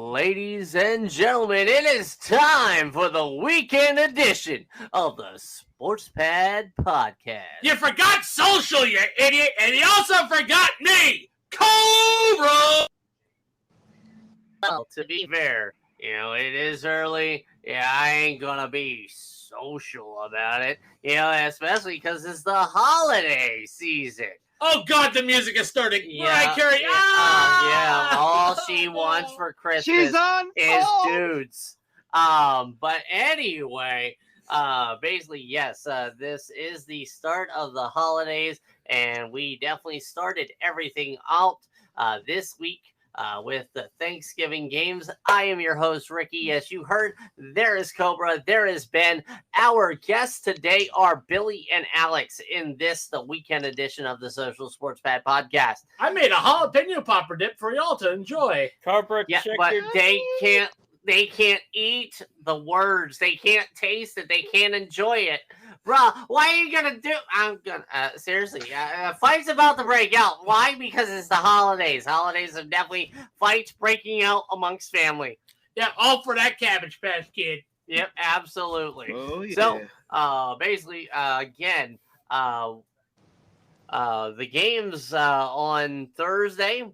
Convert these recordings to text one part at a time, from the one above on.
Ladies and gentlemen, it is time for the weekend edition of the Sports Pad Podcast. You forgot social, you idiot, and you also forgot me, Cobra! Well, to be fair, it is early. Yeah, I ain't gonna be social about it, especially because it's the holiday season. Oh, God, the music is starting. Yeah, Mariah Carey. All she wants for Christmas is dudes. But anyway, basically, yes, this is the start of the holidays, and we definitely started everything out this week with the Thanksgiving games. I am your host, Ricky. As you heard, there is Cobra, there is Ben. Our guests today are Billy and Alex in the weekend edition of the Social Sports Pad Podcast. I made a jalapeno popper dip for y'all to enjoy. Cobra, but they can't eat the words. They can't taste it. They can't enjoy it. Bruh, why are you gonna do? I'm gonna seriously. Fights about to break out. Why? Because it's the holidays. Holidays are definitely fights breaking out amongst family. Yeah, all for that Cabbage Patch Kid. Yep, absolutely. Oh, yeah. So, basically, again, the games on Thursday.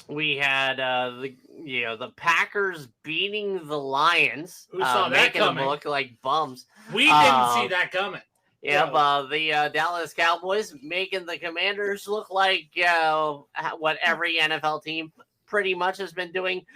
We had the Packers beating the Lions, Who saw that making them coming? Look like bums. We didn't see that coming. Yep, the Dallas Cowboys making the Commanders look like what every NFL team pretty much has been doing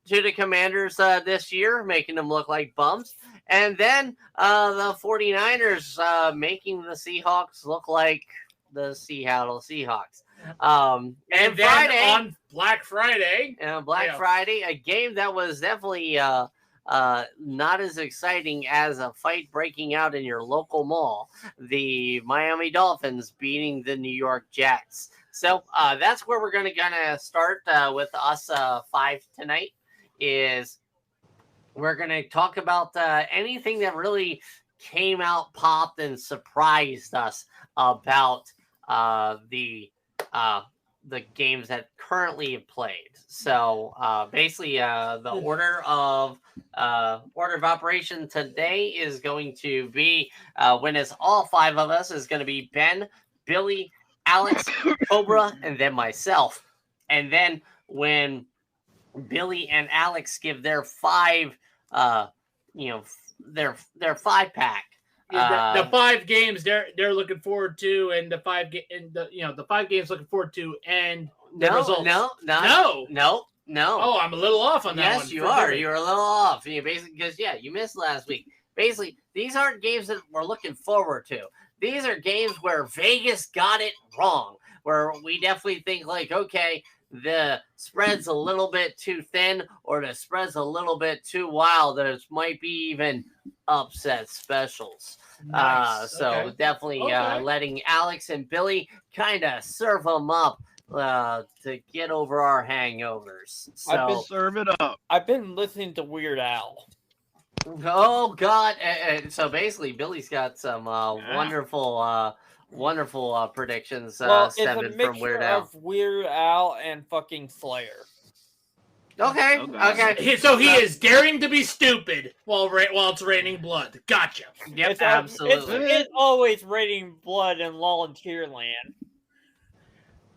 to the Commanders this year, making them look like bums. And then the 49ers making the Seahawks look like the Seattle Seahawks. And then Friday, on Black Friday. Friday, a game that was definitely not as exciting as a fight breaking out in your local mall. The Miami Dolphins beating the New York Jets. So that's where we're gonna start with us five tonight. Is we're gonna talk about anything that really came out, popped, and surprised us about the games that currently have played. So basically, the order of operation today is going to be when it's all five of us is going to be Ben, Billy, Alex, Cobra, and then myself. And then when Billy and Alex give their five, their 5-pack. The 5 games they're looking forward to, and the 5 games looking forward to, and the results. No. Oh, I'm a little off on that one. Yes, you are. You're a little off. Basically, because you missed last week. Basically, these aren't games that we're looking forward to. These are games where Vegas got it wrong, where we definitely think like, okay, the spread's a little bit too thin, or the spread's a little bit too wild. There might be even upset specials. Nice. So definitely letting Alex and Billy kind of serve them up to get over our hangovers. So Serve it up. I've been listening to Weird Al. oh God! So basically, Billy's got some wonderful predictions It's stemming a from Weird Al. of Weird Al and fucking Slayer. Okay. So he is daring to be stupid while it's raining blood. Gotcha. Yep, absolutely. It's always raining blood in volunteer land.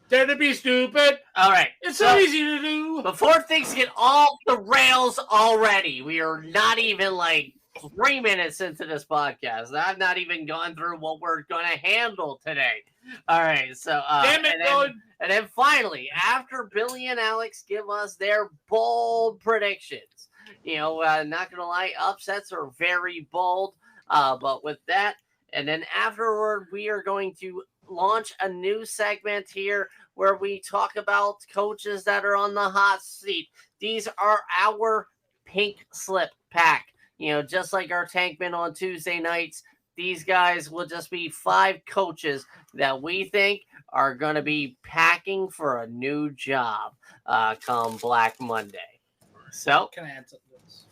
Dare to be stupid. All right. It's so easy to do. Before things get off the rails already, we are not even like 3 minutes into this podcast. I've not even gone through what we're going to handle today. All right. So, damn it, and then finally, after Billy and Alex give us their bold predictions, not going to lie, upsets are very bold. But with that, and then afterward, we are going to launch a new segment here where we talk about coaches that are on the hot seat. These are our pink slip pack. Just like our Tankman on Tuesday nights, these guys will just be 5 coaches that we think are going to be packing for a new job come Black Monday. So, Can I add something to this?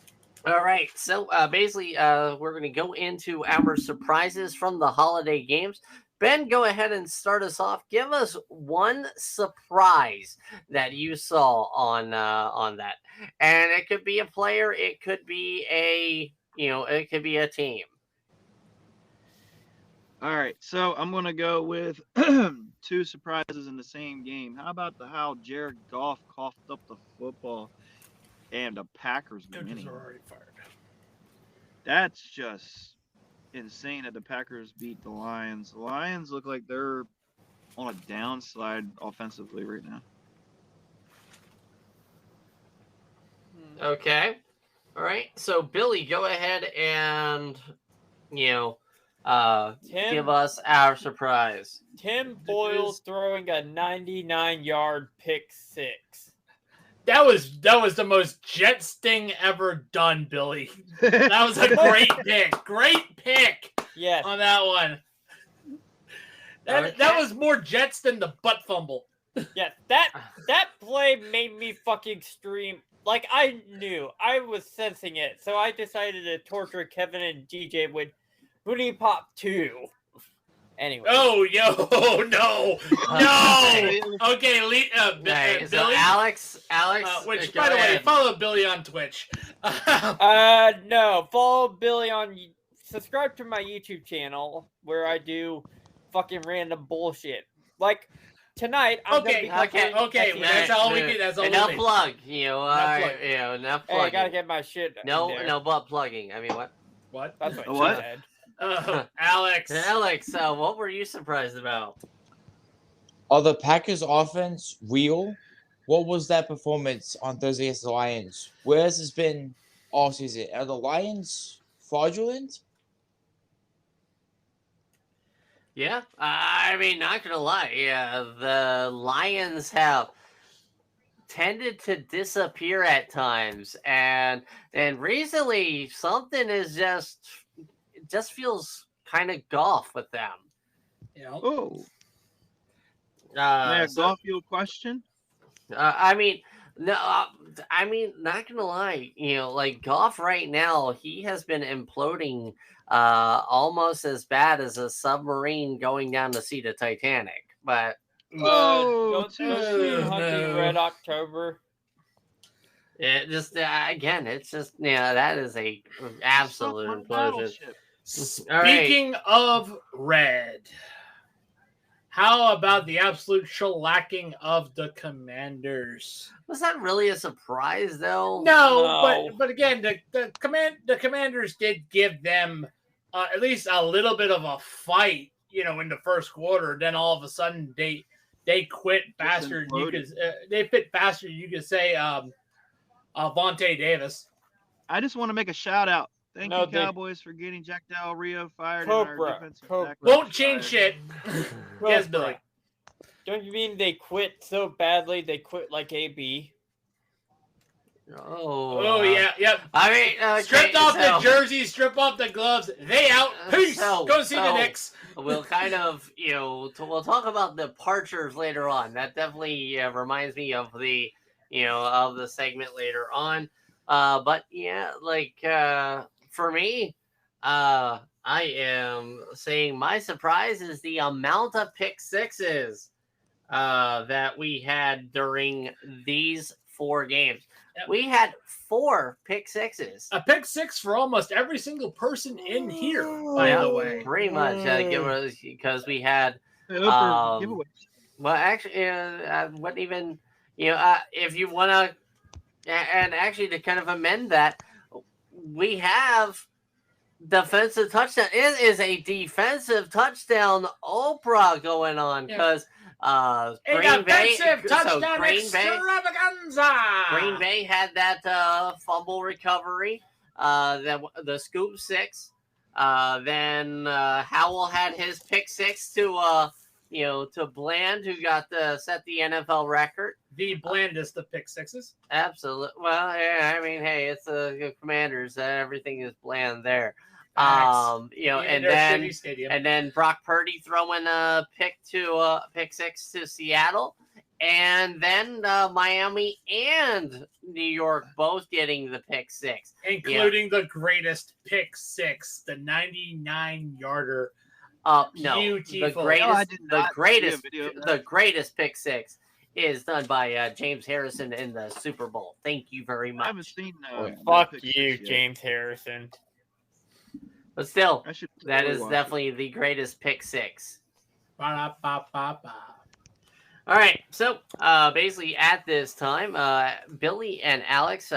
All right. So, basically, we're going to go into our surprises from the holiday games. Ben, go ahead and start us off. Give us one surprise that you saw on that, and it could be a player, it could be it could be a team. All right, so I'm gonna go with two surprises in the same game. How about how Jared Goff coughed up the football and the Packers Judges winning? are already fired. That's just insane that the Packers beat the Lions. The Lions look like they're on a downslide offensively right now. Okay. All right. So Billy, go ahead and give us our surprise. Tim Boyle throwing a 99-yard pick six. That was the most Jets thing ever done, Billy. That was a great pick. Great pick. Yes. On that one. That was more Jets than the butt fumble. Yeah, that play made me fucking scream. Like, I knew. I was sensing it. So I decided to torture Kevin and DJ with Booty Pop 2. Anyway. Oh, no. Okay, Okay, Billy. so Alex, which, go by the way, ahead. follow Billy on Twitch. No. Follow Billy on... Subscribe to my YouTube channel where I do fucking random bullshit. Like, tonight, I'm gonna be okay. That's all we get. That's all enough we plug. Enough Hey, plugging. I gotta get my shit. No butt plugging. I mean, what? What? That's what What? she said. Alex. Alex, what were you surprised about? Are the Packers offense real? What was that performance on Thursday against the Lions? Where has this been all season? Are the Lions fraudulent? Yeah, I mean, not gonna lie. Yeah, the Lions have tended to disappear at times, and recently something is just feels kind of golf with them. Oh, golf you a question? I mean, no, I mean, not gonna lie. Like Goff right now, he has been imploding almost as bad as a submarine going down to see the Titanic. But Don't too you see soon. Hunting Red October? it just again, it's just that is a absolute implosion. Speaking of red, how about the absolute shellacking of the Commanders? Was that really a surprise, though? No. But again, the Commanders did give them at least a little bit of a fight, in the first quarter. Then all of a sudden they quit faster. They quit faster. You could say Vontae Davis. I just want to make a shout out. Thank you, Cowboys, for getting Jack Del Rio fired. Cobra. Won't change shit. Yes, Billy. Don't you mean they quit so badly they quit like AB? Oh yeah, yep. I mean, stripped off the jersey, strip off the gloves. They out. Peace. Go see the Knicks. We'll kind of, we'll talk about departures later on. That definitely reminds me of the, of the segment later on. But yeah, like for me, I am saying my surprise is the amount of pick sixes that we had during these 4 games. Yep. We had 4 pick sixes. A pick six for almost every single person in here, by the way. Pretty much, because we had. Well, actually, what even, if you want to, and actually to kind of amend that, we have defensive touchdown. It is a defensive touchdown Oprah going on because Green Bay touchdown extravaganza. Green Bay had that fumble recovery, the scoop 6. Then Howell had his pick 6 to Bland, who got set the NFL record. The blandest of pick sixes. Absolutely. Well, yeah, I mean, hey, it's the Commanders. Everything is bland there. And then Brock Purdy throwing a pick 6 to Seattle, and then Miami and New York both getting the pick 6, including the greatest pick 6, the 99-yarder No, Beautiful. the No, I did not see a video of that. the greatest pick six is done by James Harrison in the Super Bowl. Thank you very I haven't much. seen. Fuck pick you, six yet. James Harrison. But still, I should that totally is watch it. definitely the greatest pick six. Ba-da-ba-ba-ba. All right, so basically at this time, Billy and Alex,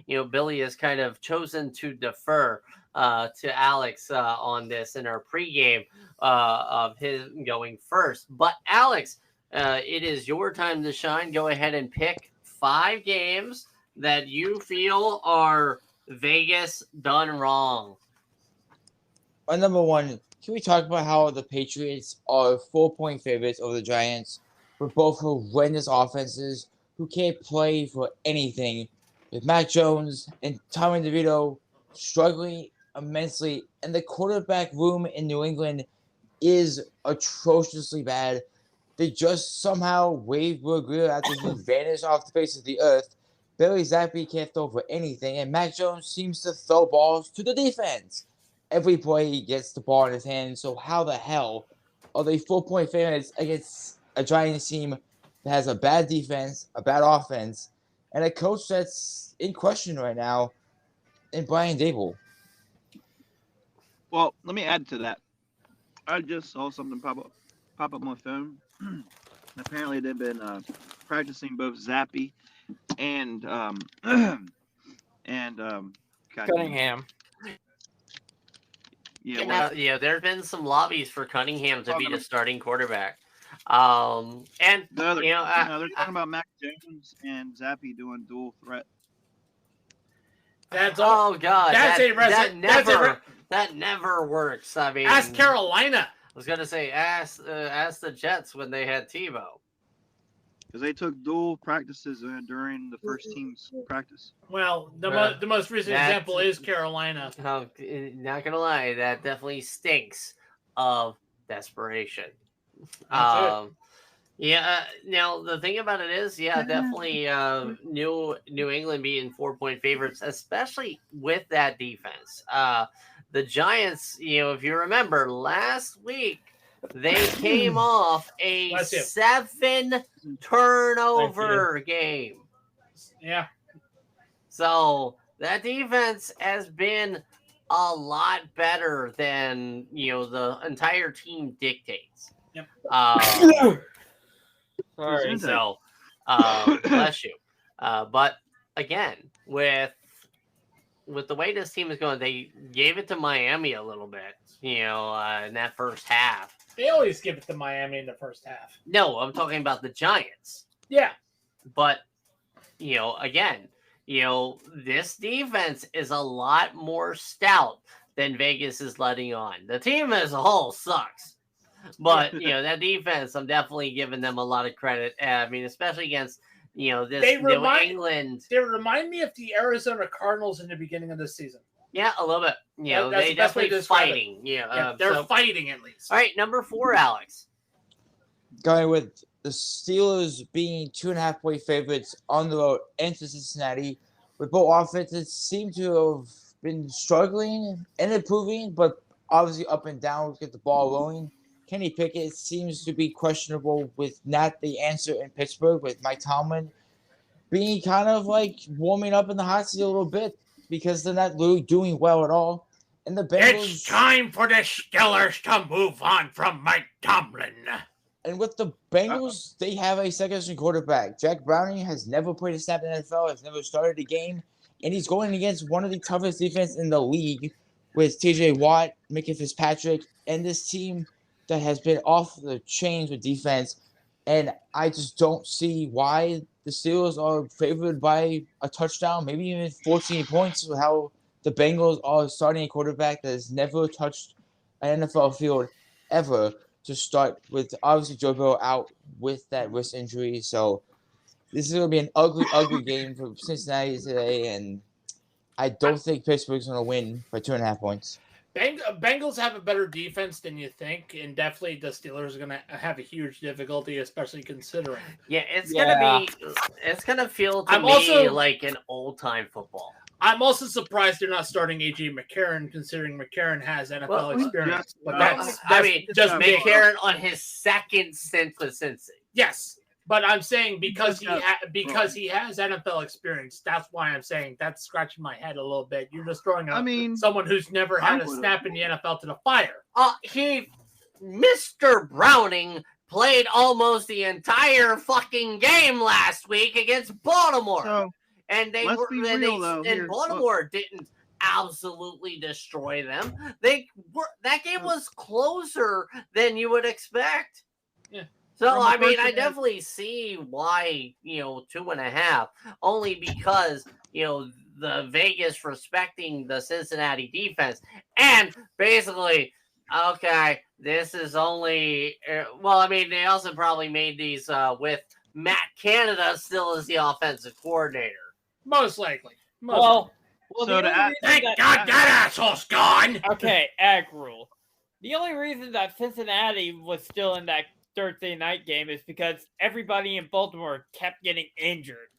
Billy has kind of chosen to defer to Alex on this in our pregame of his going first. But Alex, it is your time to shine. Go ahead and pick 5 games that you feel are Vegas done wrong. Number one, can we talk about how the Patriots are 4-point favorites over the Giants with both horrendous offenses who can't play for anything, with Mac Jones and Tommy DeVito struggling immensely, and the quarterback room in New England is atrociously bad. They just somehow waved Will Greer after he vanished off the face of the earth. Barry Zappi can't throw for anything, and Mac Jones seems to throw balls to the defense. Every play he gets the ball in his hand, so how the hell are they 4-point favorites against a Giants team that has a bad defense, a bad offense, and a coach that's in question right now in Brian Dable? Well, let me add to that. I just saw something pop up on my phone. Apparently, they've been practicing both Zappy and Cunningham. Yeah, There have been some lobbies for Cunningham to be the starting quarterback. And they're you know, talking about Mac Jones and Zappy doing dual threat. That's all. oh god, That's that never works. I mean, Ask Carolina. I was gonna say ask the Jets when they had Tebow. Because they took dual practices during the first team's practice. Well, the most recent That's- example is Carolina. Not gonna lie, that definitely stinks of desperation. That's it. Yeah. Now the thing about it is, definitely New England being 4-point favorites, especially with that defense. The Giants, if you remember last week, they came off a Bless you. 7 turnover game. Yeah. So that defense has been a lot better than the entire team dictates. Yep. Sorry. So, bless you. But again, with the way this team is going, they gave it to Miami a little bit, in that first half. They always give it to Miami in the first half. No, I'm talking about the Giants. Yeah. But, again, this defense is a lot more stout than Vegas is letting on. The team as a whole sucks. But, that defense, I'm definitely giving them a lot of credit. I mean, especially against, this New England. They remind me of the Arizona Cardinals in the beginning of this season. Yeah, a little bit. That's they the best way to definitely describe it. fighting. They're fighting at least. All right, number 4, Alex. Going with the Steelers being 2.5-point favorites on the road into Cincinnati, with both offenses seem to have been struggling and improving, but obviously up and down to get the ball rolling. Kenny Pickett seems to be questionable with not the answer in Pittsburgh, with Mike Tomlin being kind of like warming up in the hot seat a little bit because they're not really doing well at all. And the Bengals. It's time for the Steelers to move on from Mike Tomlin. And with the Bengals, they have a second-string quarterback. Jack Browning has never played a snap in the NFL, has never started a game, and he's going against one of the toughest defenses in the league with T.J. Watt, Minkah Fitzpatrick, and this team that has been off the chains with defense. And I just don't see why the Steelers are favored by a touchdown, maybe even 14 points, with how the Bengals are starting a quarterback that has never touched an NFL field ever to start with. Obviously, Joe Burrow out with that wrist injury. So this is going to be an ugly, ugly game for Cincinnati today. And I don't think Pittsburgh's going to win by 2.5 points. Bengals have a better defense than you think, and definitely the Steelers are going to have a huge difficulty, especially considering. Yeah, it's gonna feel to me like an old time football. I'm also surprised they're not starting AJ McCarron, considering McCarron has NFL Well, experience. yeah, But that's I mean, just just me. McCarron on his second stint with Cincy. Yes, but I'm saying because Just he has NFL experience. That's why I'm saying that's scratching my head a little bit. You're just throwing someone who's never had a snap in the NFL to the fire. Mr. Browning played almost the entire fucking game last week against Baltimore. So and they let's were be and, real, though, here. Baltimore didn't absolutely destroy them. That game was closer than you would expect. Yeah. So I mean, I definitely see why 2.5, only because the Vegas respecting the Cincinnati defense, and basically, okay, this is only well, I mean, they also probably made these with Matt Canada still as the offensive coordinator. Most likely. Well, So the only reason Thank God that asshole's gone. Okay, ag rule. The only reason that Cincinnati was still in that Thursday night game is because everybody in Baltimore kept getting injured.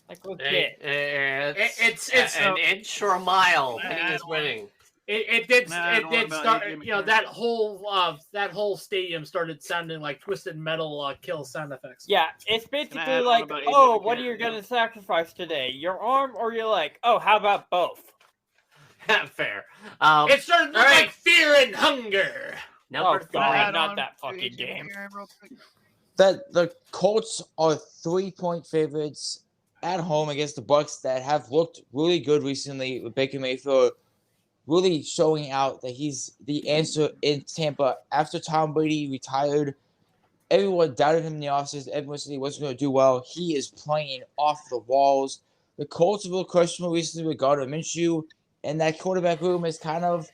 Like legit. It's an inch or a mile. Winning is winning. It did start. That whole stadium started sounding like Twisted Metal kill sound effects. Yeah, it's basically add on like, about oh, AJ what are you McCarron? going to sacrifice today? Your arm or your leg? Oh, how about both? Fair. It started looking like Fear and Hunger. Number Oh, three. God. Add not on that to fucking AJ game. McCarron real quick. That the Colts are 3-point favorites at home against the Bucks that have looked really good recently with Baker Mayfield really showing out that he's the answer in Tampa. After Tom Brady retired, everyone doubted him in the offseason. Everyone said he wasn't going to do well. He is playing off the walls. The Colts were questionable recently with Gardner Minshew, and that quarterback room is kind of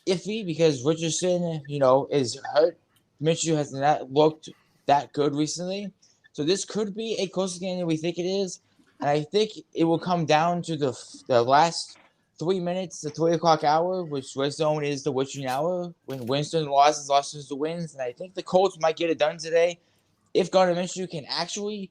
iffy because Richardson, is hurt. Minshew has not looked that good recently. So this could be a closer game than we think it is. And I think it will come down to the last 3 minutes, the 3 o'clock hour, which red zone is the witching hour. When Winston loses the wins. And I think the Colts might get it done today if Gardner Minshew can actually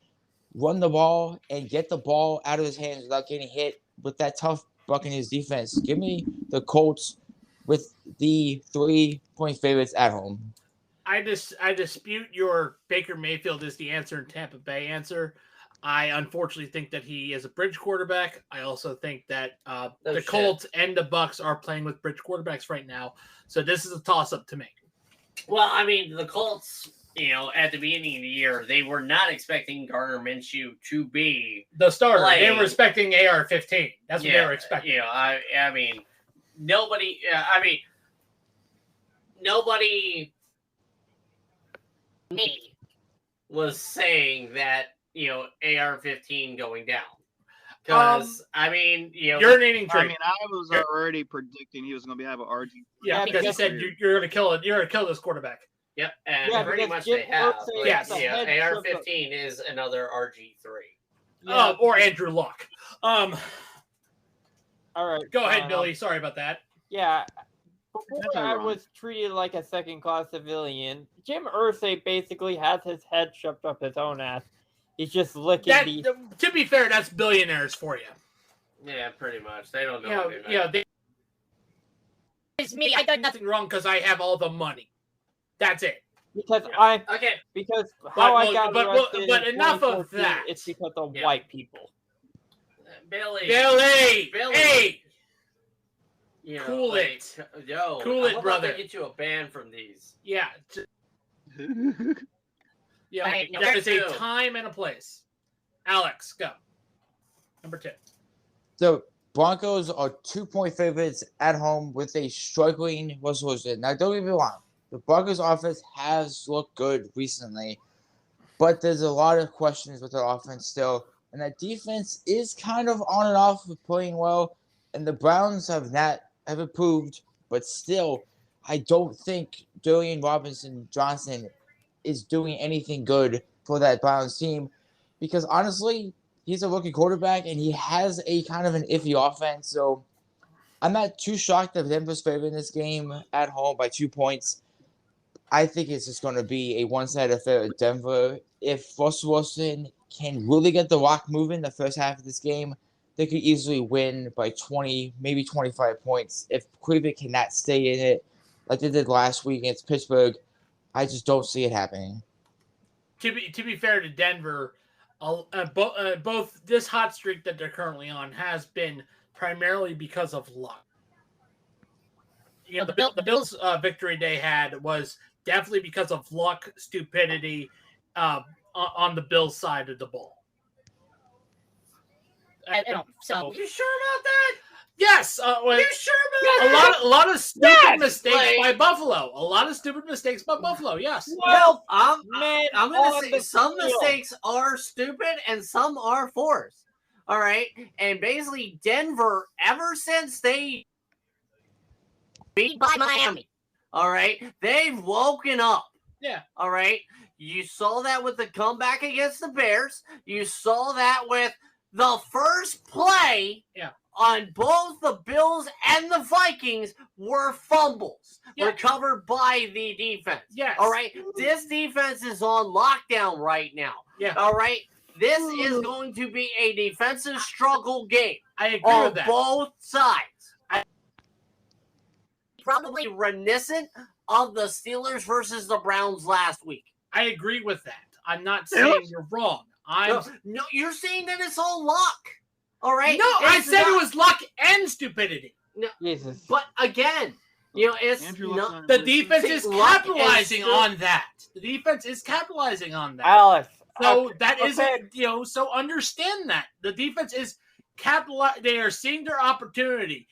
run the ball and get the ball out of his hands without getting hit with that tough Buccaneers defense. Give me the Colts with the 3-point favorites at home. I dispute your Baker Mayfield is the answer in Tampa Bay answer. I unfortunately think that he is a bridge quarterback. I also think that the Colts and the Bucks are playing with bridge quarterbacks right now. So this is a toss-up to me. Well, I mean, the Colts, at the beginning of the year, they were not expecting Gardner Minshew to be the starter. playing. They were expecting AR-15. That's what they were expecting. I mean, nobody. Nobody. Me was saying that AR-15 going down because you're naming tree. I mean, I was already predicting he was going to have an RG. Yeah, because he said you're going to kill it. You're going to kill this quarterback. Yep, and pretty much they have. Yes, AR-15 is another RG3. Or Andrew Luck. All right. Go ahead, Billy. Sorry about that. Yeah. Before That's I wrong. was treated like a second-class civilian, Jim Irsay basically has his head shoved up his own ass. He's just licking To be fair, that's billionaires for you. Yeah, pretty much. They don't know anything. It's me. I done nothing wrong because I have all the money. That's it. Because I got arrested but in enough of 2014, that. It's because of white people. Billy. Hey. Cool it. Yo, Cool it, brother. To get you a ban from these. Yeah. There is a time and a place. Alex, go. Number 2. The Broncos are 2-point favorites at home with a struggling Russell Wilson. Now, don't get me wrong. The Broncos offense has looked good recently, but there's a lot of questions with their offense still. And that defense is kind of on and off with playing well. And the Browns have improved, but still, I don't think Julian Robinson-Johnson is doing anything good for that Browns team because honestly, he's a rookie quarterback and he has a kind of an iffy offense. So I'm not too shocked that Denver's favored in this game at home by 2 points. I think it's just going to be a one-sided affair at Denver. If Russell Wilson can really get the rock moving the first half of this game, they could easily win by 20, maybe 25 points. If Cleveland cannot stay in it like they did last week against Pittsburgh, I just don't see it happening. To be fair to Denver, both this hot streak that they're currently on has been primarily because of luck. The Bills' victory they had was definitely because of luck, stupidity on the Bills' side of the ball. So You sure about that? yes, You sure about that? a lot of stupid Yes, mistakes like- by Buffalo. A lot of stupid mistakes by Buffalo. Yes. Well, I'm Man, going on to say the some field. mistakes are stupid and some are forced. All right. And basically, Denver, ever since they beat by Miami, all right, they've woken up. Yeah. All right. You saw that with the comeback against the Bears. You saw that with the first play on both the Bills and the Vikings were fumbles recovered by the defense. Yes. All right. This defense is on lockdown right now. Yeah. All right. This is going to be a defensive struggle game I agree on with that. both sides. Probably reminiscent of the Steelers versus the Browns last week. I agree with that. I'm not saying you're wrong. No, you're saying that it's all luck. All right. No, I It's said not- it was luck and stupidity. Jesus. But again, it's Andrew, not. The defense See, is luck capitalizing and on that. The defense is capitalizing on that. Alex. So okay, that okay. isn't, so understand that. The defense is they are seeing their opportunity.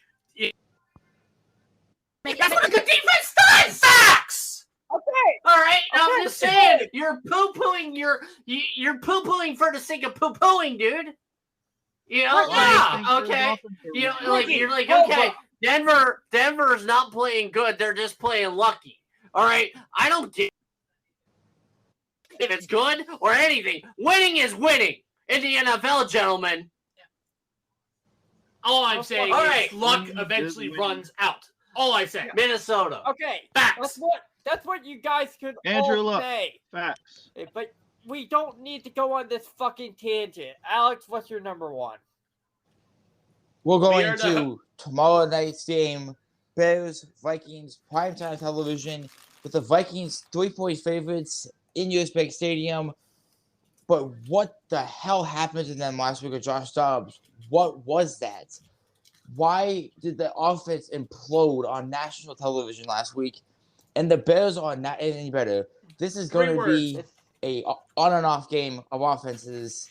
That's what a good defense does! Facts! Okay. All right, I'm Okay, just saying okay. you're poo-pooing. You're poo-pooing for the sake of poo-pooing, dude. You know, Yeah, okay. You know, like you're like, Oh, okay, Denver's not playing good. They're just playing lucky. All right, I don't get if it's good or anything. Winning is winning in the NFL, gentlemen. All I'm saying All is right. luck eventually runs out. All I say. Minnesota. Okay. Facts. That's what you guys could Andrew all Luck. say. Facts. But we don't need to go on this fucking tangent. Alex, what's your number one? We're We going are to tomorrow night's game, Bears, Vikings, primetime television, with the Vikings 3-point favorites in US Bank Stadium. But what the hell happened to them last week with Josh Dobbs? What was that? Why did the offense implode on national television last week? And the Bears are not any better. This is going to be a on and off game of offenses.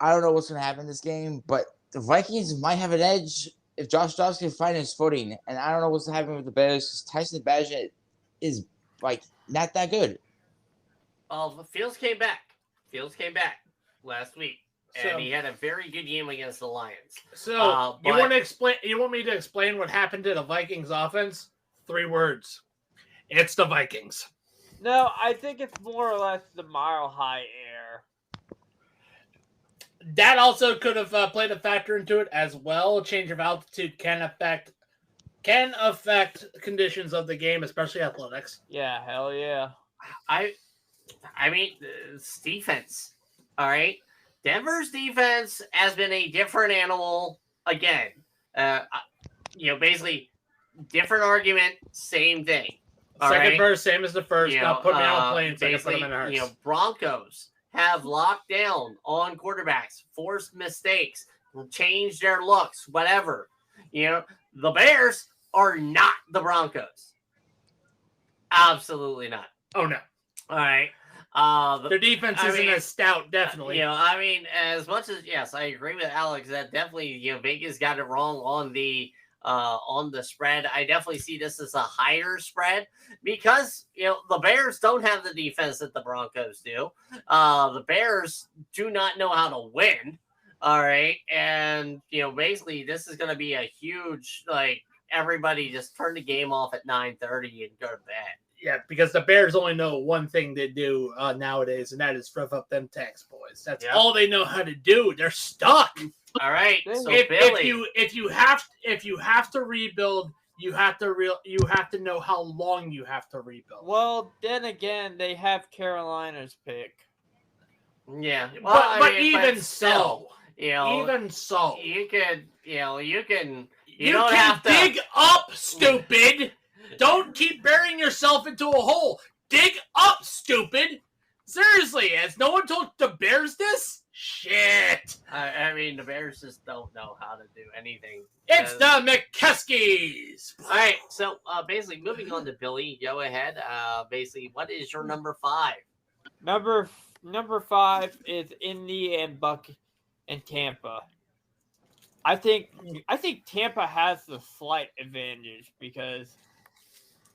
I don't know what's going to happen in this game, but the Vikings might have an edge if Josh Dobbs can find his footing. And I don't know what's happening with the Bears because Tyson Bagent is like not that good. Fields came back. Fields came back last week, and So- he had a very good game against the Lions. So you but- want to explain? You want me to explain what happened to the Vikings offense? 3 words. It's the Vikings. No, I think it's more or less the mile high air. That also could have played a factor into it as well. A change of altitude can affect conditions of the game, especially athletics. Yeah, hell yeah. I mean, it's defense. All right, Denver's defense has been a different animal again. Basically, different argument, same thing. All Second right? verse, same as the first. Not put me on a plane so I can put basically, them in a hearse. Broncos have locked down on quarterbacks, forced mistakes, changed their looks, whatever. The Bears are not the Broncos. Absolutely not. Oh no, All right. their defense isn't as stout. Definitely. As much as yes, I agree with Alex that definitely Vegas got it wrong on the spread. I definitely see this as a higher spread because the Bears don't have the defense that the Broncos do. The Bears do not know how to win. All right, and basically this is going to be a huge everybody just turn the game off at 9:30 and go to bed. Yeah, because the Bears only know one thing to do nowadays, and that is rev up them tax boys. That's all they know how to do. They're stuck. All right, so If you have to rebuild, you have to know how long you have to rebuild. Well, then again, they have Carolina's pick. yeah, But even so, Even so, you can you don't have to dig up, stupid. Don't keep burying yourself into a hole. Dig up, stupid. Seriously, has no one told the Bears this? Shit. I mean, the Bears just don't know how to do anything. It's the McKeskies. All right, so basically, moving on to Billy, go ahead. Basically, what is your number 5? Number 5 is Indy and Buck and Tampa. I think Tampa has the slight advantage because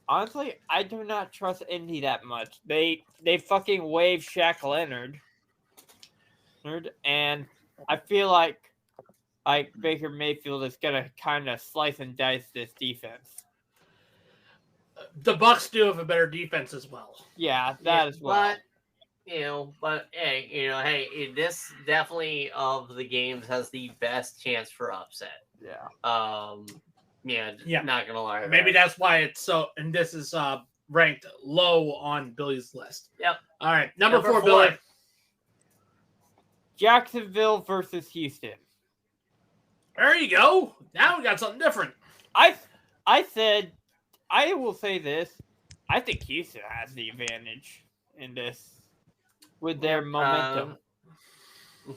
honestly, I do not trust Indy that much. They fucking waived Shaq Leonard, and I feel like Baker Mayfield is gonna kind of slice and dice this defense. The Bucks do have a better defense as well. Yeah, that as well. But hey, this definitely of the games has the best chance for upset. Yeah. Not gonna lie. Maybe that's why it's so. And this is ranked low on Billy's list. Yep. All right, number 4, Billy. Jacksonville versus Houston. There you go. Now we got something different. I will say this. I think Houston has the advantage in this with their momentum.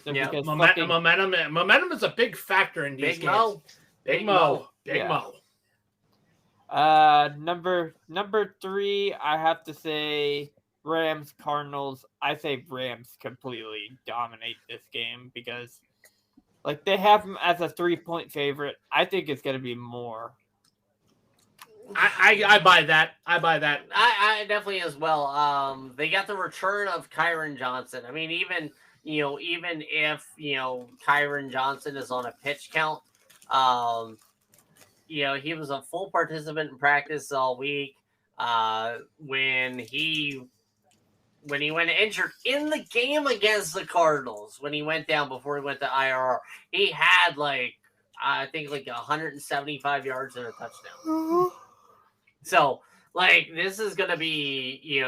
Momentum is a big factor in these games. Big Mo. Number 3, I have to say Rams Cardinals. I say Rams completely dominate this game because they have them as a 3-point favorite. I think it's going to be more. I buy that. I definitely as well. They got the return of Kyron Johnson. I mean, even if Kyron Johnson is on a pitch count, he was a full participant in practice all week. When he went injured in the game against the Cardinals, when he went down before he went to IR, he had I think 175 yards and a touchdown. So this is gonna be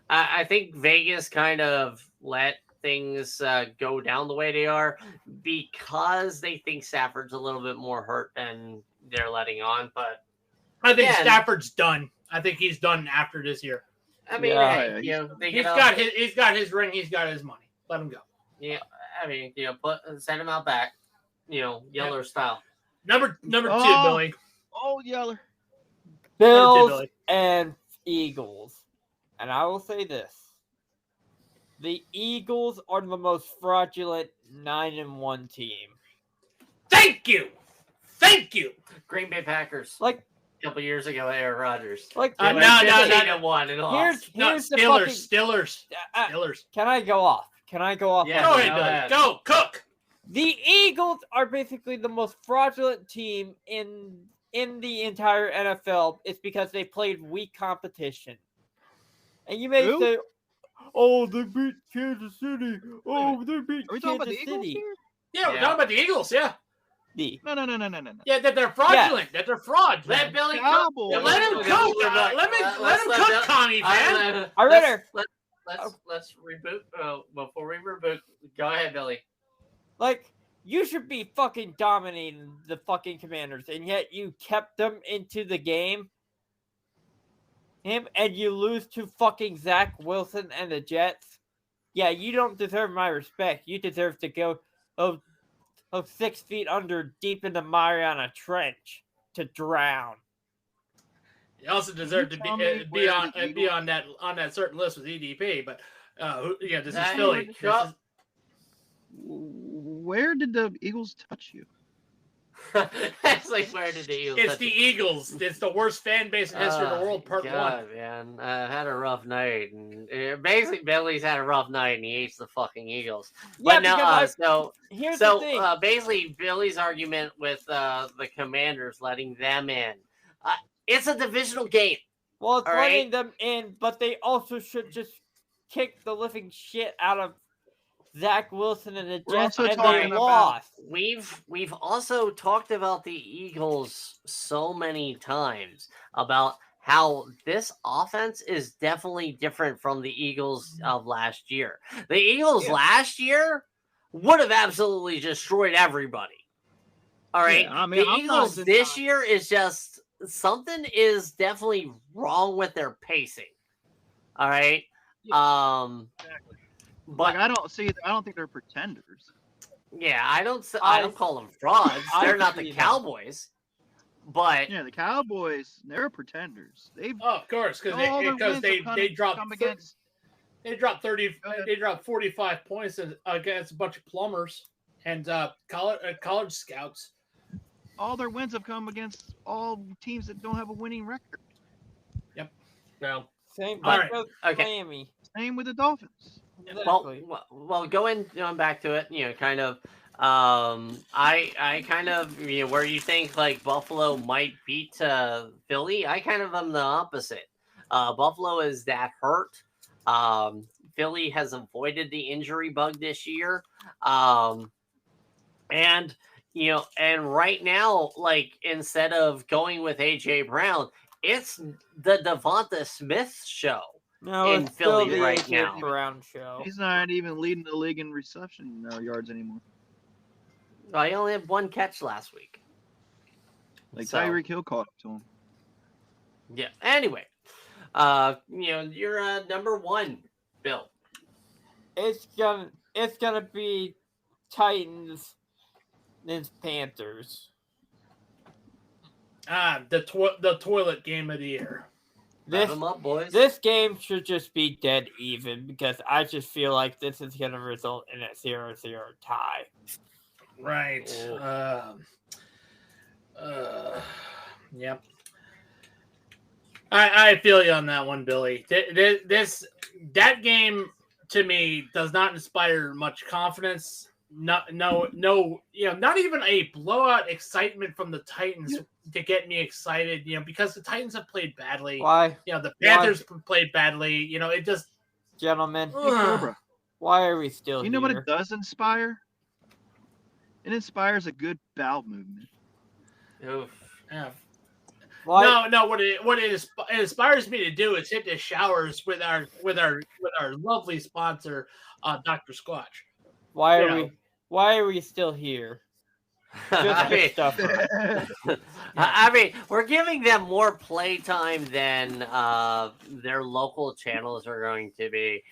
I think Vegas kind of let things go down the way they are because they think Stafford's a little bit more hurt than they're letting on. But I think Stafford's done. I think he's done after this year. I mean, he's got his ring. He's got his money. Let him go. Yeah, I mean, send him out back. Yeller style. Number 2, Billy. Oh, Yeller. Bills and Eagles. And I will say this. The Eagles are the most fraudulent 9-1 team. Thank you. Green Bay Packers. A couple years ago, Aaron Rodgers. No. 1 and lost. Steelers. Can I go off? Yeah, go ahead, Billy. Go, cook. The Eagles are basically the most fraudulent team in the entire NFL. It's because they played weak competition. And you may say, "Oh, they beat Kansas City. Oh, they beat Are we Kansas talking about the Eagles City." here? Yeah, we're talking about the Eagles. Yeah. No. Yeah, that they're fraudulent. Yeah. That they're fraud. Let Billy Cowboys. cook. Let him cook. Let him cook, Connie, man. Let's reboot. Before we reboot, go ahead, Billy. You should be fucking dominating the fucking Commanders, and yet you kept them into the game. And you lose to fucking Zach Wilson and the Jets. Yeah, you don't deserve my respect. You deserve to go 6 feet under deep in the Mariana Trench to drown. You also deserve to be on that certain list with EDP, but this is Philly. Where did the Eagles touch you? It's where did the Eagles? It's the Eagles. It's the worst fan base in history of the world. Part 1. Man, I had a rough night, and basically Billy's had a rough night, and he hates the fucking Eagles. Yeah, but here's the thing. Basically Billy's argument with the Commanders letting them in, it's a divisional game. Well, it's letting them in, but they also should just kick the living shit out of Zach Wilson and the Jets, and they lost. We've also talked about the Eagles so many times about how this offense is definitely different from the Eagles of last year. The Eagles last year would have absolutely destroyed everybody. All right. Yeah, I mean, the I'm not Eagles this denying- year is just something is definitely wrong with their pacing. All right. Exactly. But I don't think they're pretenders. yeah, I don't call them frauds. I They're not the see them. Cowboys. But Yeah, the Cowboys, they're pretenders. They've Oh, of course, all their because wins have they dropped come against. they dropped 30 Go ahead. they dropped 45 points against a bunch of plumbers and college scouts. All their wins have come against all teams that don't have a winning record. Well, Same All like right. with Okay. Miami. Same with the Dolphins. Exactly. well, going back to it, kind of. I kind of where you think like Buffalo might beat Philly. I kind of am the opposite. Buffalo is that hurt. Philly has avoided the injury bug this year. And and right now, like instead of going with AJ Brown, it's the Devonta Smith show. No, in it's still Philly the right AJ now. Brown show. He's not even leading the league in reception yards anymore. I only had one catch last week. Like So- Tyreek Hill caught up to him. Yeah. Anyway, you're number one, Bill. It's gonna be Titans and Panthers. the toilet game of the year. Rev This 'em up, boys. this game should just be dead even because I just feel like this is gonna result in a 0-0 tie. Right. Oh. Yep. I feel you on that one, Billy. That game to me does not inspire much confidence. No, not even a blowout excitement from the Titans to get me excited. Because the Titans have played badly. Why, The Panthers played badly. It just gentlemen? Hey, Cobra, Why are we still you know here? what it does inspire? It inspires a good bowel movement. Oof. yeah. Why? No. What it inspires me to do is hit the showers with our lovely sponsor, Dr. Squatch. Why you are know. we? Why are we still here? Just I the mean, stuff. I mean, we're giving them more playtime than their local channels are going to be.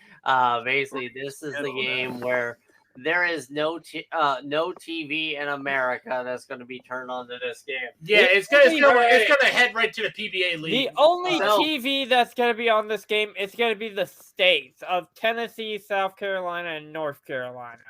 Basically, this is the game where there is no TV in America that's going to be turned on to this game. Yeah, it's gonna head right to the PBA league. The only So- TV that's going to be on this game is going to be the states of Tennessee, South Carolina, and North Carolina.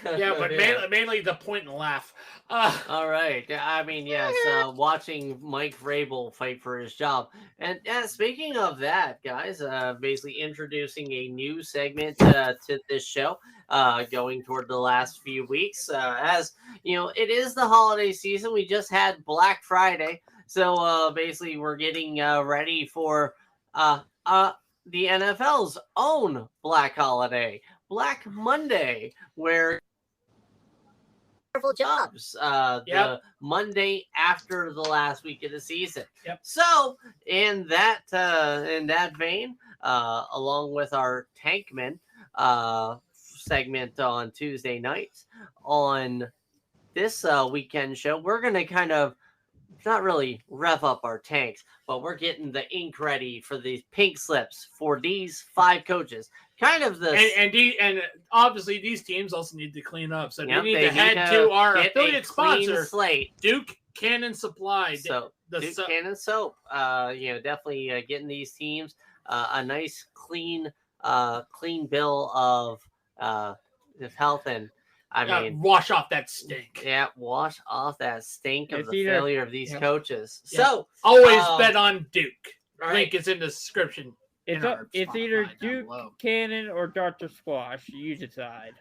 Yeah, but mainly the point and laugh. All right. I mean, yes, watching Mike Vrabel fight for his job. And speaking of that, guys, basically introducing a new segment to this show, going toward the last few weeks. As it is the holiday season. We just had Black Friday. So basically, we're getting ready for the NFL's own Black Holiday, Black Monday, where wonderful jobs the Monday after the last week of the season. Yep. So in that vein, along with our Tankman segment on Tuesday nights, on this weekend show, we're gonna kind of not really rev up our tanks, but we're getting the ink ready for these pink slips for these 5 coaches. Kind of the and obviously these teams also need to clean up, so Yep, they need to head to our get a affiliate clean sponsor, slate. Duke Cannon Supply. So Duke Cannon Soap, definitely getting these teams a nice clean bill of health, and I mean, wash off that stink. yeah, wash off that stink of It's the either- failure of these Yep. coaches. Yep. So Always bet on Duke. right. Link is in the description. It's in our it's Spotify either down Duke below. Cannon or Dr. Squash. You decide.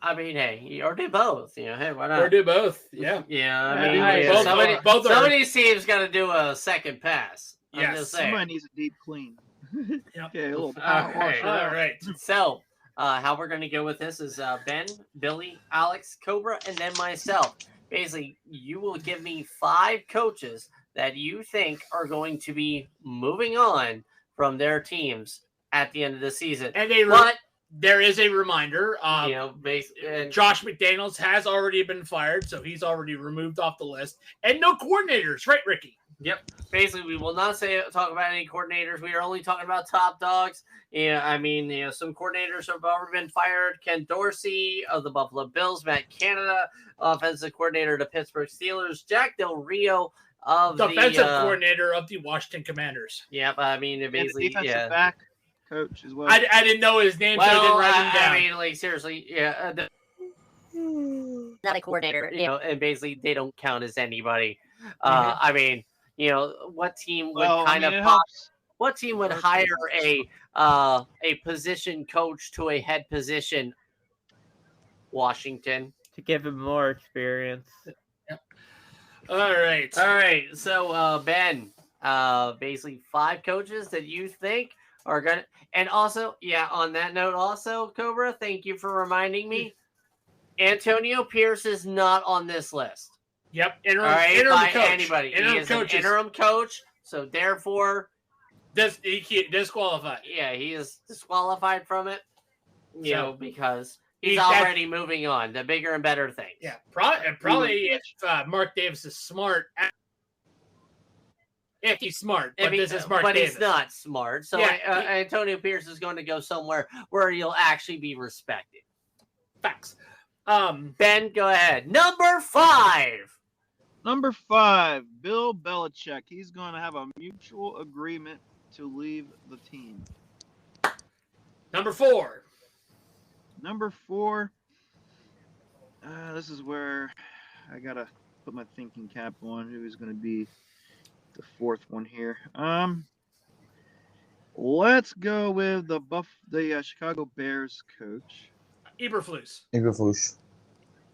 I mean, hey, or do both. Hey, why Or not? do both. Yeah. Yeah, I Yeah, mean, I- both somebody, are- both are- somebody's team's got to do a second pass. I'm Yes. just saying. Somebody needs a deep clean. Yep. Okay, a little All power wash. right. All right. So, how we're going to go with this is Ben, Billy, Alex, Cobra, and then myself. Basically, you will give me 5 coaches that you think are going to be moving on from their teams at the end of the season. And they But there is a reminder. And Josh McDaniels has already been fired, so he's already removed off the list. And no coordinators, right, Ricky? Yep. Basically, we will not talk about any coordinators. We are only talking about top dogs. Yeah, I mean, some coordinators have already been fired. Ken Dorsey of the Buffalo Bills, Matt Canada, offensive coordinator of the Pittsburgh Steelers, Jack Del Rio of defensive coordinator of the Washington Commanders. Yep, I mean, basically, and the defensive back coach as well. I didn't know his name, so I didn't write him down. I mean, like, seriously, yeah. Not a coordinator, and basically they don't count as anybody. I mean, what team would what team would hire a position coach to a head position? Washington, to give him more experience. Yep. All right. So Ben, basically 5 coaches that you think are gonna, and also, on that note, also Cobra, thank you for reminding me. Antonio Pierce is not on this list. Yep, interim coach. Anybody. He is an interim coach, so therefore, disqualified. Yeah, he is disqualified from it. Because he's already moving on to bigger and better things. Yeah, probably if Mark Davis is smart. If he's smart, but this is Mark Davis. He's not smart. So Antonio Pierce is going to go somewhere where he'll actually be respected. Facts. Ben, go ahead. Number 5. Number 5, Bill Belichick. He's going to have a mutual agreement to leave the team. Number 4. Number 4. This is where I gotta put my thinking cap on. Who is going to be the 4th one here? Let's go with the Chicago Bears coach. Eberflus.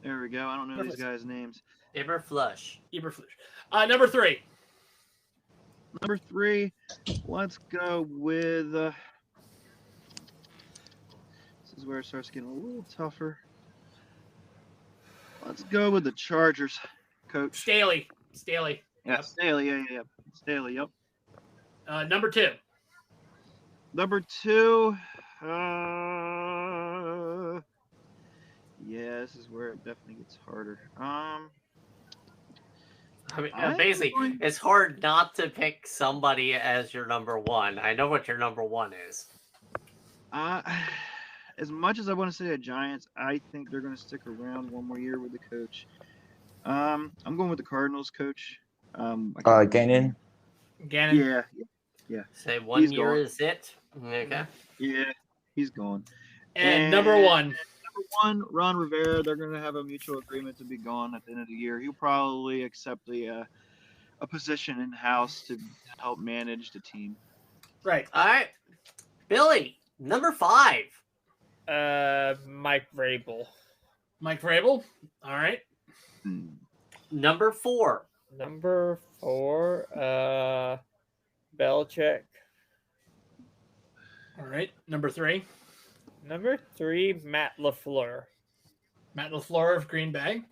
There we go. I don't know these guys' names. Eberflus. Number 3. Number 3. Let's go with. This is where it starts getting a little tougher. Let's go with the Chargers coach. Staley. Yeah, Staley. Yeah. Staley. Yep. Number 2. Number 2. Yeah, this is where it definitely gets harder. I mean, basically, it's hard not to pick somebody as your number 1. I know what your number 1 is. As much as I want to say the Giants, I think they're going to stick around one more year with the coach. I'm going with the Cardinals coach. Gannon. Yeah. Say 1 year is it? Okay. Yeah, he's gone. And number 1. Number 1, Ron Rivera. They're going to have a mutual agreement to be gone at the end of the year. He'll probably accept a position in house to help manage the team. Right. All right, Billy. Number 5. Mike Vrabel. All right. Number 4. Number 4. Belichick. All right. Number 3. Number 3, Matt LaFleur. Of Green Bay.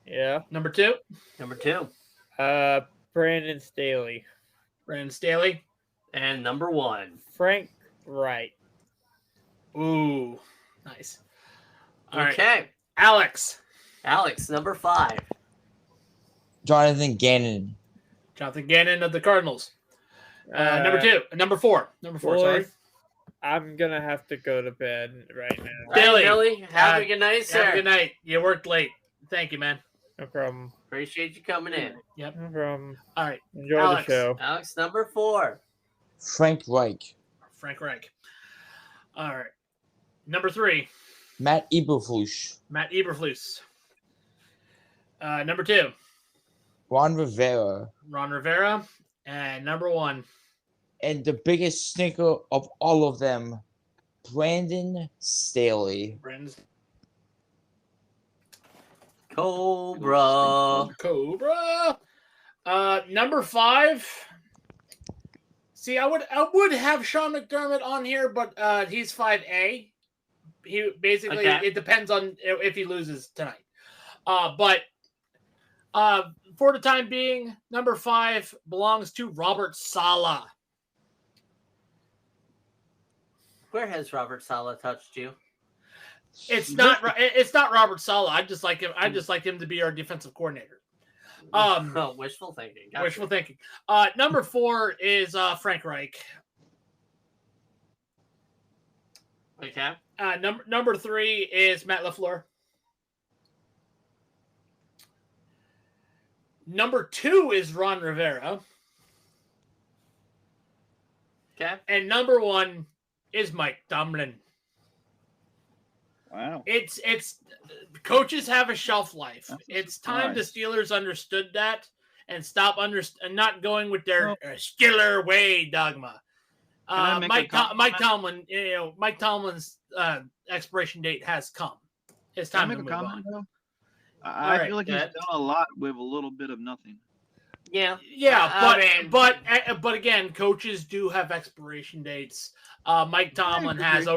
Yeah. Number 2. Brandon Staley. And number 1. Frank Wright. Ooh, nice. All okay. Right. Alex, number 5. Jonathan Gannon of the Cardinals. Number 4. Sorry. I'm gonna have to go to bed right now. Billy, have a good night, sir. Have a good night. You worked late. Thank you, man. No problem. Appreciate you coming in. Yep. No problem. All right. Enjoy the show. Alex, number 4. Frank Reich. All right. Number 3. Matt Eberflus. Number 2. Ron Rivera. And number 1. And the biggest stinker of all of them, Brandon Staley. Cobra. Number 5. See, I would have Sean McDermott on here, but he's 5A. He basically It depends on if he loses tonight. But for the time being, number 5 belongs to Robert Saleh. Where has Robert Saleh touched you? It's not Robert Saleh. I just like him. I just like him to be our defensive coordinator. Wishful thinking. Gotcha. Wishful thinking. Number 4 is Frank Reich. Okay. Number 3 is Matt LaFleur. Number 2 is Ron Rivera. Okay. And number 1 is Mike Tomlin. Wow. It's coaches have a shelf life. It's time the Steelers understood that and stop not going with their Steeler way dogma. Mike Tomlin, Mike Tomlin's expiration date has come. It's time to move on. Though? I feel like he's done a lot with a little bit of nothing. Yeah, but again, coaches do have expiration dates. Mike Tomlin has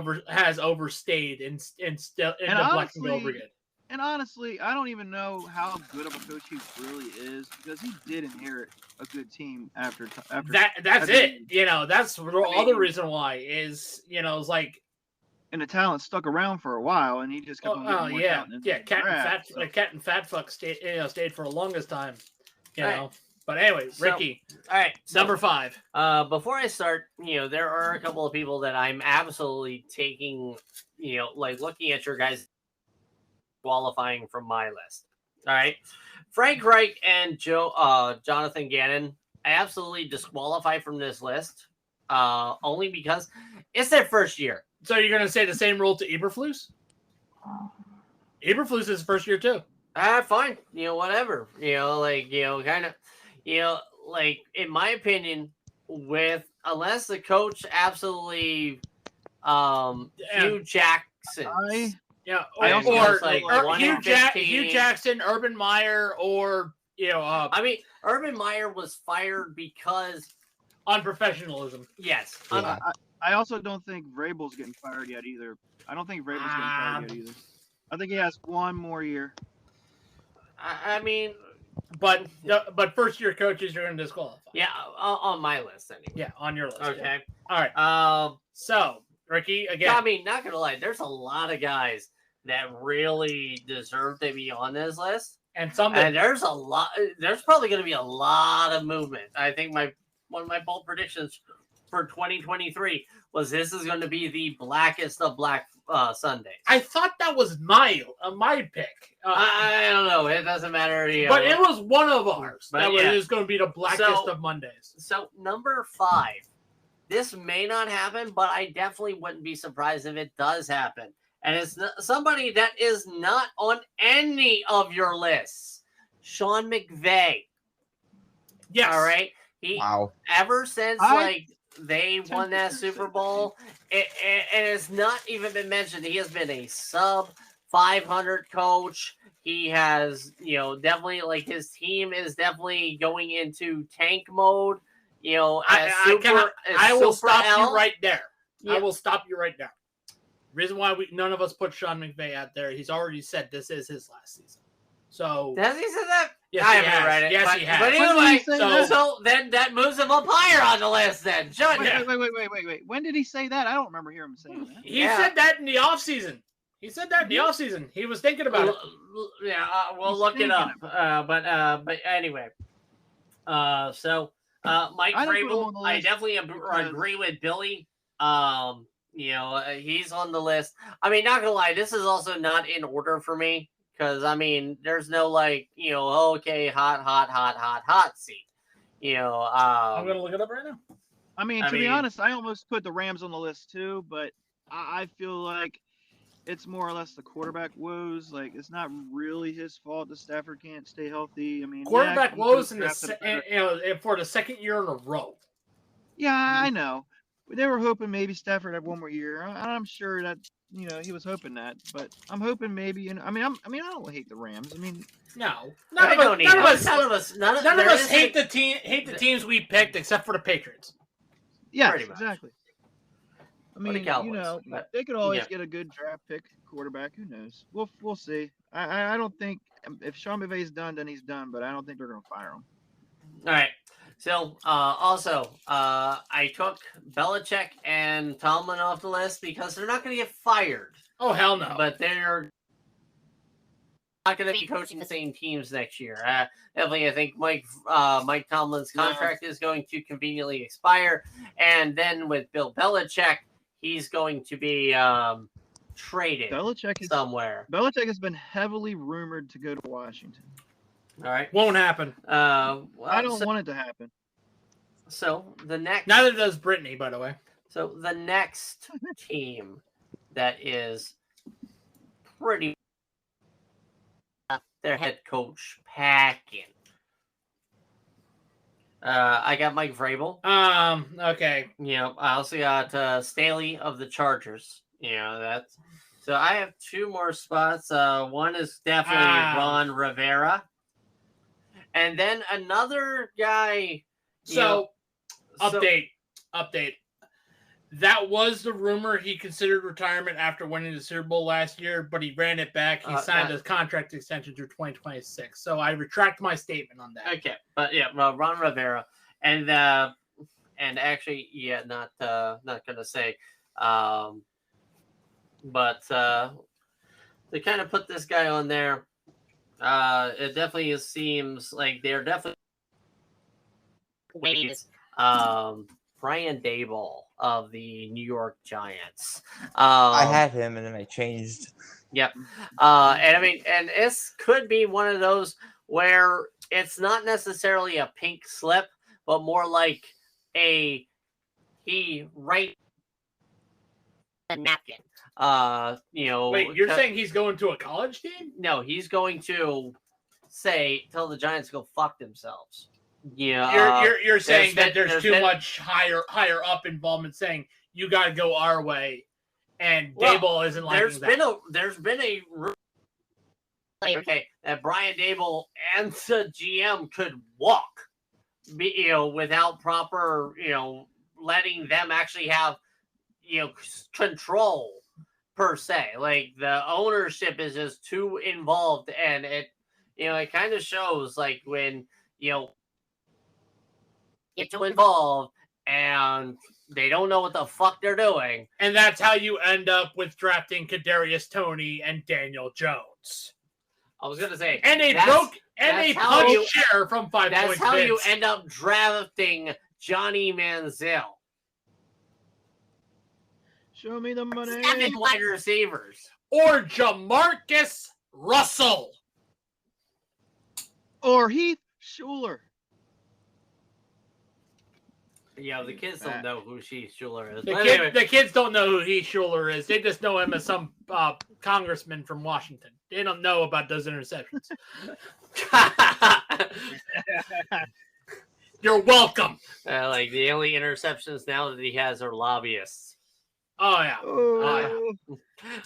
overstayed and still neglecting over it. And honestly, I don't even know how good of a coach he really is because he did inherit a good team after that. That's it. That's the other reason why is it's like. And the talent stuck around for a while, and he just kept on getting more talent. Cat and Fat Fuck stayed for the longest time. But anyway, Ricky. All right, number 5. Before I start, there are a couple of people that I'm absolutely taking, looking at your guys qualifying from my list. All right, Frank Reich and Jonathan Gannon, I absolutely disqualify from this list, only because it's their first year. So you're going to say the same rule to Eberflus? Eberflus is his first year too. Fine. Whatever. Kind of. In my opinion, unless the coach absolutely Hugh Jackson. Hugh Jackson, Urban Meyer, or Urban Meyer was fired because unprofessionalism. Yes. I also don't think Vrabel's getting fired yet either. I don't think Vrabel's getting fired yet either. I think he has one more year. But first year coaches you're going to disqualify. Yeah, on my list anyway. Yeah, on your list. Okay. Yeah. All right. So Ricky, again. Not gonna lie, there's a lot of guys that really deserve to be on this list, and there's a lot. There's probably going to be a lot of movement. I think one of my bold predictions for 2023 was this is going to be the blackest of Black Sundays. I thought that was my pick. I don't know. It doesn't matter. But it was one of ours. That was going to be the blackest of Mondays. So number 5. This may not happen, but I definitely wouldn't be surprised if it does happen. And it's somebody that is not on any of your lists. Sean McVay. Yes. All right. Ever since they won that Super Bowl, and it's not even been mentioned. He has been a sub 500 coach. He has, definitely his team is definitely going into tank mode. I will stop you right there. Yeah. I will stop you right there. Reason why none of us put Sean McVay out there, he's already said this is his last season. So has he said that? Yes, I haven't read it. Yes, he has. But anyway, so then that moves him up higher on the list. Then wait. When did he say that? I don't remember hearing him saying that. He said that in the offseason. He was thinking about it. Yeah, we'll look it up. But anyway, so Mike Vrabel, I definitely agree with Billy. He's on the list. Not gonna lie, this is also not in order for me. Because, there's no, okay, hot seat. I'm going to look it up right now. To be honest, I almost put the Rams on the list, too. But I feel like it's more or less the quarterback woes. It's not really his fault that Stafford can't stay healthy. Quarterback woes for the second year in a row. Yeah, I know. They were hoping maybe Stafford had one more year. I'm sure that he was hoping that, but I'm hoping maybe. I don't hate the Rams. No, none of us hate the teams we picked except for the Patriots. Yeah, exactly. Cowboys, they could always get a good draft pick quarterback. Who knows? We'll see. I don't think if Sean McVay's done, then he's done. But I don't think they're going to fire him. All right. So, also, I took Belichick and Tomlin off the list because they're not going to get fired, Oh hell no! but they're not going to be coaching the same teams next year. Definitely, I think Mike Tomlin's contract is going to conveniently expire, and then with Bill Belichick, he's going to be traded somewhere. Belichick has been heavily rumored to go to Washington. All right, Won't happen. well, I don't want it to happen. So the next, neither does Brittany, by the way. So the next team that is pretty their head coach packing. I got Mike Vrabel. Okay. You know, I also got Staley of the Chargers. You know, that's so I have two more spots. One is definitely Ron Rivera. And then another guy. Update. That was the rumor. He considered retirement after winning the Super Bowl last year, but he ran it back. He signed a contract extension through 2026. So I retract my statement on that. Okay, but yeah, Ron Rivera, and actually, yeah, not gonna say, but to kind of put this guy on there, it definitely seems like they're definitely Brian Daboll of the New York Giants. I had him, and then I changed. Yep. And I mean, and this could be one of those where it's not necessarily a pink slip, but more like he writes a napkin. Wait, you're saying he's going to a college team? No, he's going to tell the Giants to go fuck themselves. Yeah, you're saying that there's too much higher up involvement, saying you got to go our way, and Daboll isn't liking that. There's been a that Brian Daboll and the GM could walk, without proper, letting them actually have, control per se. Like the ownership is just too involved, and it kind of shows like when get too involved and they don't know what the fuck they're doing. And that's how you end up with drafting Kadarius Toney and Daniel Jones. I was gonna say, and a punch chair from 5 points. That's how you end up drafting Johnny Manziel. Show me the money. 7 wide receivers. Or Jamarcus Russell. Or Heath Schuler. Yeah, the kids don't know who Heath Schuler is. The kids don't know who Heath Schuler is. They just know him as some congressman from Washington. They don't know about those interceptions. You're welcome. Like the only interceptions now that he has are lobbyists. Oh yeah.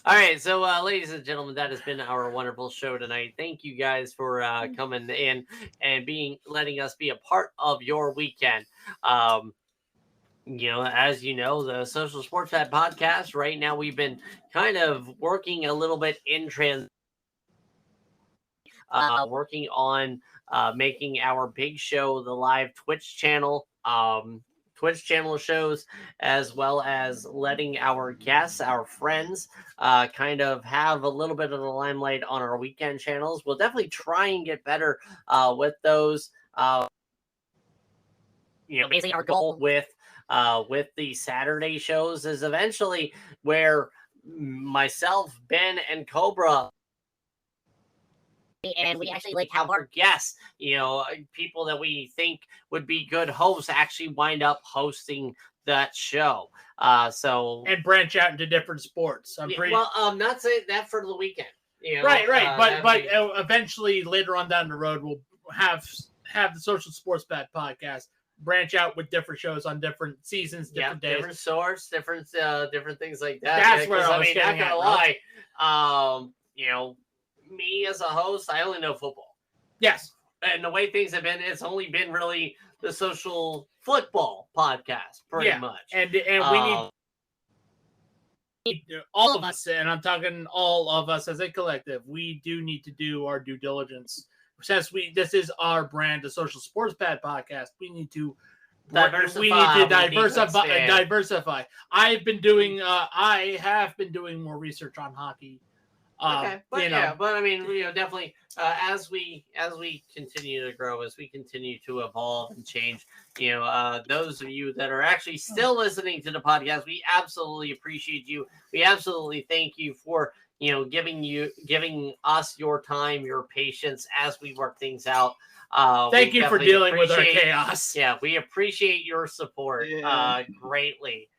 All right, so ladies and gentlemen, that has been our wonderful show tonight. Thank you guys for coming in and letting us be a part of your weekend. As you know, the Social Sports Pad podcast, right now we've been kind of working a little bit in working on making our big show, the live Twitch channel shows, as well as letting our guests, our friends, kind of have a little bit of the limelight on our weekend channels. We'll definitely try and get better with those. Basically our goal with the Saturday shows is eventually where myself, Ben, and Cobra, and we actually have our guests, people that we think would be good hosts actually wind up hosting that show. And branch out into different sports. Not saying that for the weekend. Right. But eventually later on down the road, we'll have the Social Sports Pad podcast branch out with different shows on different seasons, different days, different source, different things like that. That's where I was getting not gonna lie. Me as a host, I only know football. Yes. And the way things have been, it's only been really the Social Football podcast, pretty much. And we need all of us, and I'm talking all of us as a collective, we do need to do our due diligence since this is our brand, the Social Sports Pad Podcast, we need to Diversify. We need to expand. diversify. I have been doing more research on hockey. Okay, but but I mean, definitely as we continue to grow, as we continue to evolve and change, those of you that are actually still listening to the podcast, we absolutely appreciate you. We absolutely thank you for giving us your time, your patience as we work things out. Thank you for dealing with our chaos. Yeah, we appreciate your support greatly.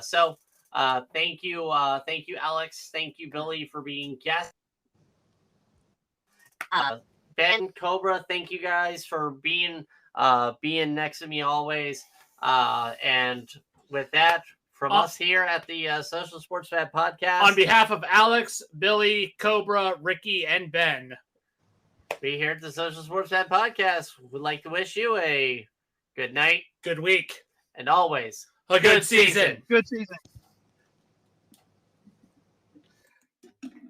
So. Thank you, Alex. Thank you, Billy, for being guest. Ben, Cobra, thank you guys for being next to me always. And with that, from us here at the Social Sports Pad Podcast, on behalf of Alex, Billy, Cobra, Ricky, and Ben, we here at the Social Sports Pad Podcast would like to wish you a good night, good week, and always a good season. Good season.